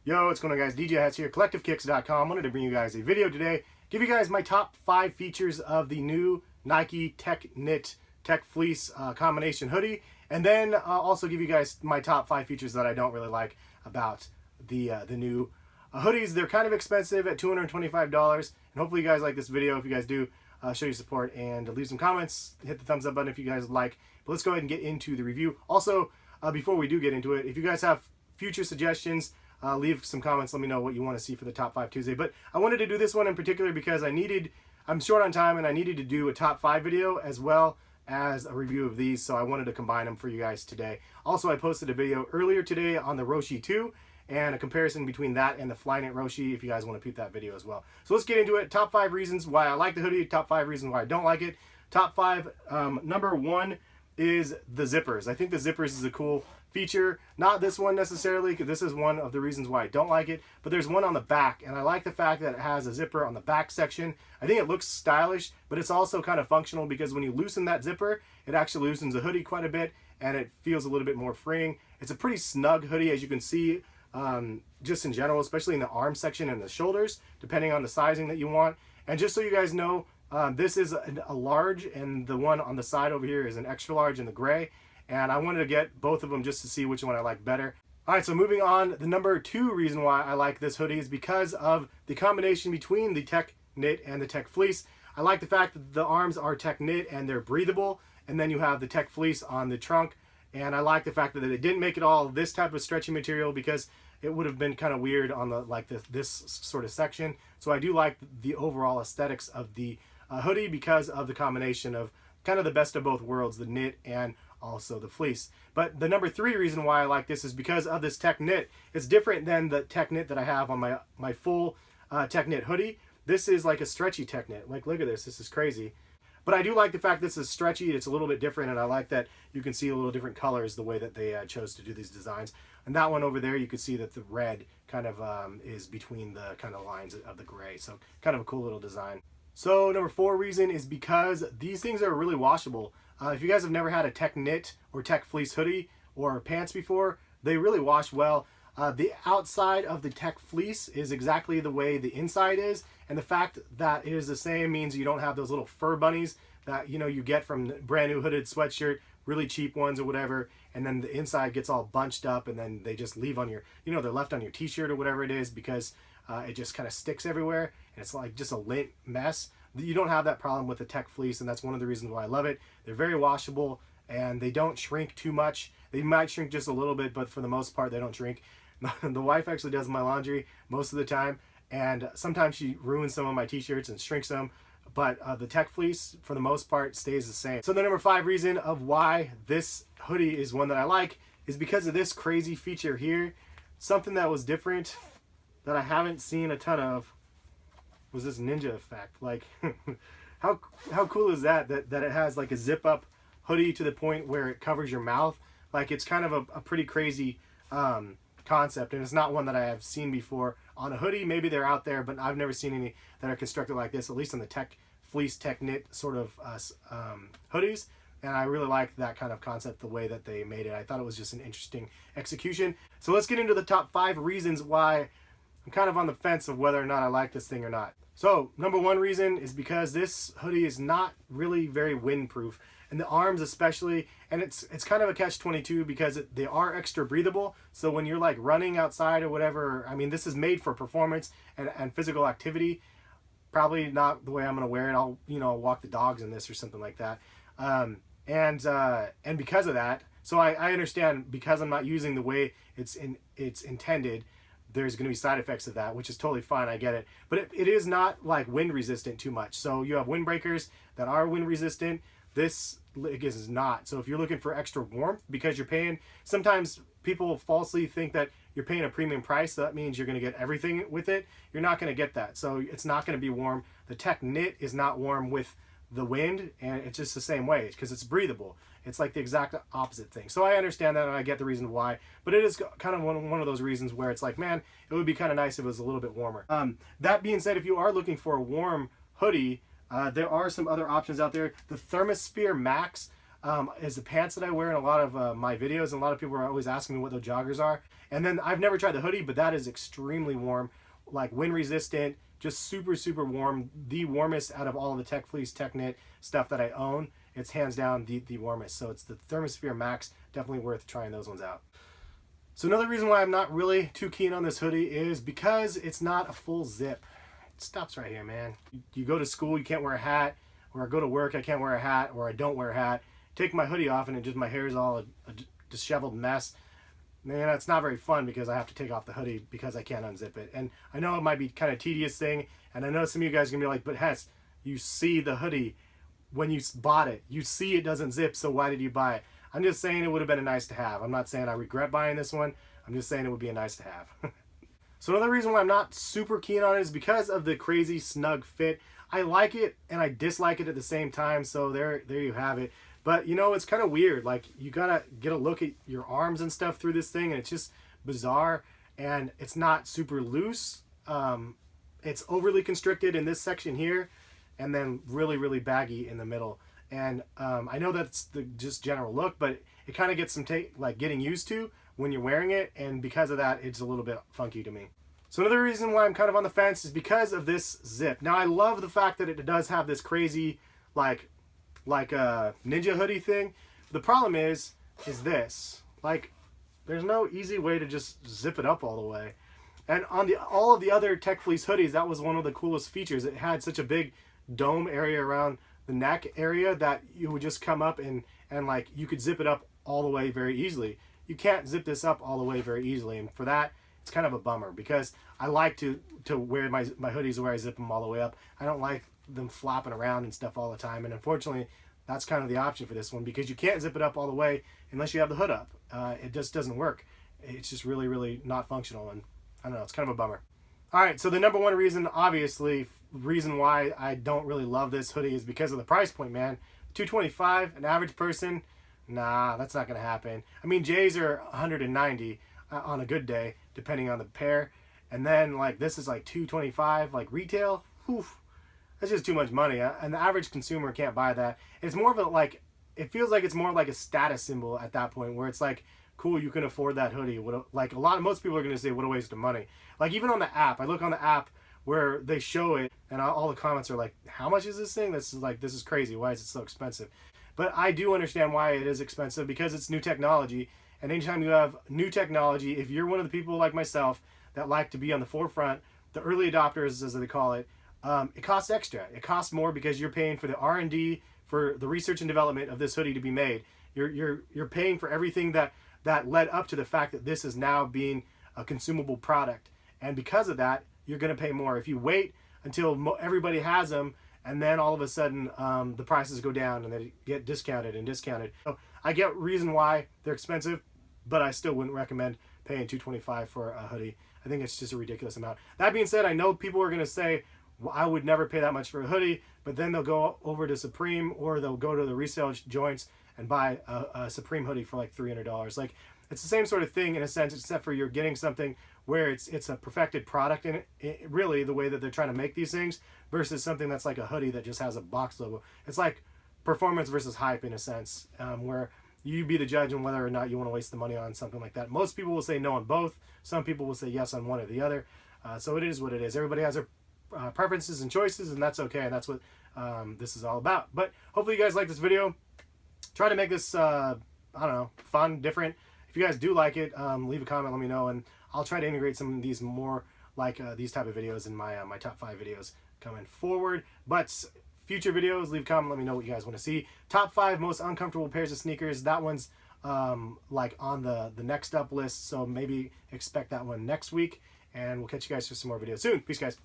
Yo, what's going on, guys? DJ Hats here, CollectiveKicks.com. Wanted to bring you guys a video today. Give you guys my top 5 features of the new Nike Tech Knit Tech Fleece combination hoodie. And then also give you guys my top 5 features that I don't really like about the new hoodies. They're kind of expensive at $225. And hopefully you guys like this video. If you guys do, show your support and leave some comments. Hit the thumbs up button if you guys like. But let's go ahead and get into the review. Also, before we do get into it, if you guys have future suggestions, leave some comments. Let me know what you want to see for the top 5 Tuesday. But I wanted to do this one in particular because I'm short on time and I needed to do a top 5 video as well as a review of these. So I wanted to combine them for you guys today. Also, I posted a video earlier today on the Roshi 2 and a comparison between that and the Flyknit Roshi if you guys want to peep that video as well. So let's get into it. Top 5 reasons why I like the hoodie. Top 5 reasons why I don't like it. Top 5, number 1 is the zippers. I think the zippers is a cool feature. Not this one necessarily, because this is one of the reasons why I don't like it, but there's one on the back, and I like the fact that it has a zipper on the back section. I think it looks stylish, but it's also kind of functional because when you loosen that zipper, it actually loosens the hoodie quite a bit, and it feels a little bit more freeing. It's a pretty snug hoodie, as you can see, just in general, especially in the arm section and the shoulders, depending on the sizing that you want. And just so you guys know, this is a large, and the one on the side over here is an extra large in the gray. And I wanted to get both of them just to see which one I like better. All right, so moving on, the number 2 reason why I like this hoodie is because of the combination between the Tech Knit and the Tech Fleece. I like the fact that the arms are Tech Knit and they're breathable, and then you have the Tech Fleece on the trunk. And I like the fact that they didn't make it all this type of stretchy material because it would have been kind of weird on the this sort of section. So I do like the overall aesthetics of the hoodie because of the combination of kind of the best of both worlds, the knit and also the fleece. But the number 3 reason why I like this is because of this Tech Knit. It's different than the Tech Knit that I have on my full Tech Knit hoodie. This is like a stretchy Tech Knit. Like, look at this. This is crazy. But I do like the fact this is stretchy. It's a little bit different, and I like that you can see a little different colors the way that they chose to do these designs. And that one over there, you can see that the red kind of is between the kind of lines of the gray. So kind of a cool little design. So number 4 reason is because these things are really washable. If you guys have never had a Tech Knit or Tech Fleece hoodie or pants before, they really wash well. The outside of the Tech Fleece is exactly the way the inside is, and the fact that it is the same means you don't have those little fur bunnies that you get from brand new hooded sweatshirt, really cheap ones or whatever, and then the inside gets all bunched up and then they just leave on your, they're left on your t-shirt or whatever it is because it just kind of sticks everywhere and it's like just a lint mess. You don't have that problem with the Tech Fleece, and that's one of the reasons why I love it. They're very washable and they don't shrink too much. They might shrink just a little bit, but for the most part they don't shrink. The wife actually does my laundry most of the time, and sometimes she ruins some of my t-shirts and shrinks them, but the Tech Fleece for the most part stays the same. So the number 5 reason of why this hoodie is one that I like is because of this crazy feature here. Something that was different that I haven't seen a ton of was this ninja effect. Like how cool is that it has like a zip up hoodie to the point where it covers your mouth. Like, it's kind of a pretty crazy concept, and it's not one that I have seen before on a hoodie. Maybe they're out there, but I've never seen any that are constructed like this, at least on the Tech Fleece, Tech Knit sort of hoodies. And I really liked that kind of concept, the way that they made it. I thought it was just an interesting execution. So let's get into the top 5 reasons why I'm kind of on the fence of whether or not I like this thing or not. So number 1 reason is because this hoodie is not really very windproof, and the arms especially, and it's kind of a catch-22 because they are extra breathable. So when you're like running outside or whatever, I mean, this is made for performance and physical activity. Probably not the way I'm gonna wear it. I'll walk the dogs in this or something like that. And because of that, so I understand, because I'm not using the way it's intended, there's going to be side effects of that, which is totally fine. I get it. But it is not like wind resistant too much. So you have windbreakers that are wind resistant. This is not. So if you're looking for extra warmth because you're paying, sometimes people falsely think that you're paying a premium price, so that means you're going to get everything with it. You're not going to get that. So it's not going to be warm. The Tech Knit is not warm with the wind, and it's just the same way because it's breathable. It's like the exact opposite thing. So I understand that, and I get the reason why, but it is kind of one of those reasons where it's like, man, it would be kind of nice if it was a little bit warmer. That being said, if you are looking for a warm hoodie, there are some other options out there. The Therma Sphere Max is the pants that I wear in a lot of my videos, and a lot of people are always asking me what those joggers are. And then I've never tried the hoodie, but that is extremely warm, like wind resistant, just super, super warm. The warmest out of all of the Tech Fleece, Tech Knit stuff that I own. It's hands down the warmest. So it's the Therma Sphere Max. Definitely worth trying those ones out. So another reason why I'm not really too keen on this hoodie is because it's not a full zip. It stops right here, man. You go to school, you can't wear a hat, or I go to work, I can't wear a hat, or I don't wear a hat. Take my hoodie off and my hair is all a disheveled mess. Man, it's not very fun because I have to take off the hoodie because I can't unzip it. And I know it might be kind of tedious thing, and I know some of you guys are gonna be like, but Hess, you see the hoodie when you bought it. You see it doesn't zip, so why did you buy it? I'm just saying it would have been a nice to have. I'm not saying I regret buying this one. I'm just saying it would be a nice to have. So another reason why I'm not super keen on it is because of the crazy snug fit. I like it and I dislike it at the same time, so there you have it. But you know, it's kind of weird. Like, you gotta get a look at your arms and stuff through this thing, and it's just bizarre. And it's not super loose. It's overly constricted in this section here, and then really, really baggy in the middle. And I know that's the just general look, but it kind of gets some like getting used to when you're wearing it, and because of that, it's a little bit funky to me. So another reason why I'm kind of on the fence is because of this zip. Now, I love the fact that it does have this crazy like a ninja hoodie thing. The problem is this. Like, there's no easy way to just zip it up all the way. And on all of the other Tech Fleece hoodies, that was one of the coolest features. It had such a big dome area around the neck area that you would just come up and like you could zip it up all the way very easily. You can't zip this up all the way very easily, and for that, it's kind of a bummer because I like to wear my hoodies where I zip them all the way up. I don't like them flopping around and stuff all the time, and unfortunately, that's kind of the option for this one because you can't zip it up all the way unless you have the hood up. It just doesn't work. It's just really, really not functional, and I don't know, it's kind of a bummer. All right, so the number one reason, obviously, reason why I don't really love this hoodie is because of the price point, man. $225, an average person, nah, that's not gonna happen. I mean, J's are $190 on a good day, depending on the pair, and then like this is like $225, like retail. Oof, that's just too much money, and the average consumer can't buy that. It's more of a like, it feels like it's more like a status symbol at that point, where it's like, cool, you can afford that hoodie. Like most people are gonna say, what a waste of money. Like even on the app, I look on the app where they show it, and all the comments are like, how much is this thing? This is crazy. Why is it so expensive? But I do understand why it is expensive, because it's new technology. And anytime you have new technology, if you're one of the people like myself that like to be on the forefront, the early adopters, as they call it, it costs extra. It costs more because you're paying for the R&D, for the research and development of this hoodie to be made. You're paying for everything that led up to the fact that this is now being a consumable product. And because of that, you're going to pay more. If you wait until everybody has them, and then all of a sudden the prices go down and they get discounted and discounted. So I get reason why they're expensive, but I still wouldn't recommend paying $225 for a hoodie. I think it's just a ridiculous amount. That being said, I know people are going to say, well, I would never pay that much for a hoodie, but then they'll go over to Supreme, or they'll go to the resale joints and buy a Supreme hoodie for like $300. Like, it's the same sort of thing in a sense, except for you're getting something where it's a perfected product in it, really the way that they're trying to make these things, versus something that's like a hoodie that just has a box logo. It's like performance versus hype in a sense, where you be the judge on whether or not you want to waste the money on something like that. Most people will say no on both. Some people will say yes on one or the other. So it is what it is. Everybody has their preferences and choices, and that's okay. And that's what this is all about. But hopefully you guys like this video. Try to make this, I don't know, fun, different. If you guys do like it, leave a comment, let me know, and I'll try to integrate some of these more like these type of videos in my my top 5 videos coming forward. But future videos, leave a comment, let me know what you guys want to see. Top 5 most uncomfortable pairs of sneakers. That one's like on the next up list, so maybe expect that one next week, and we'll catch you guys for some more videos soon. Peace, guys.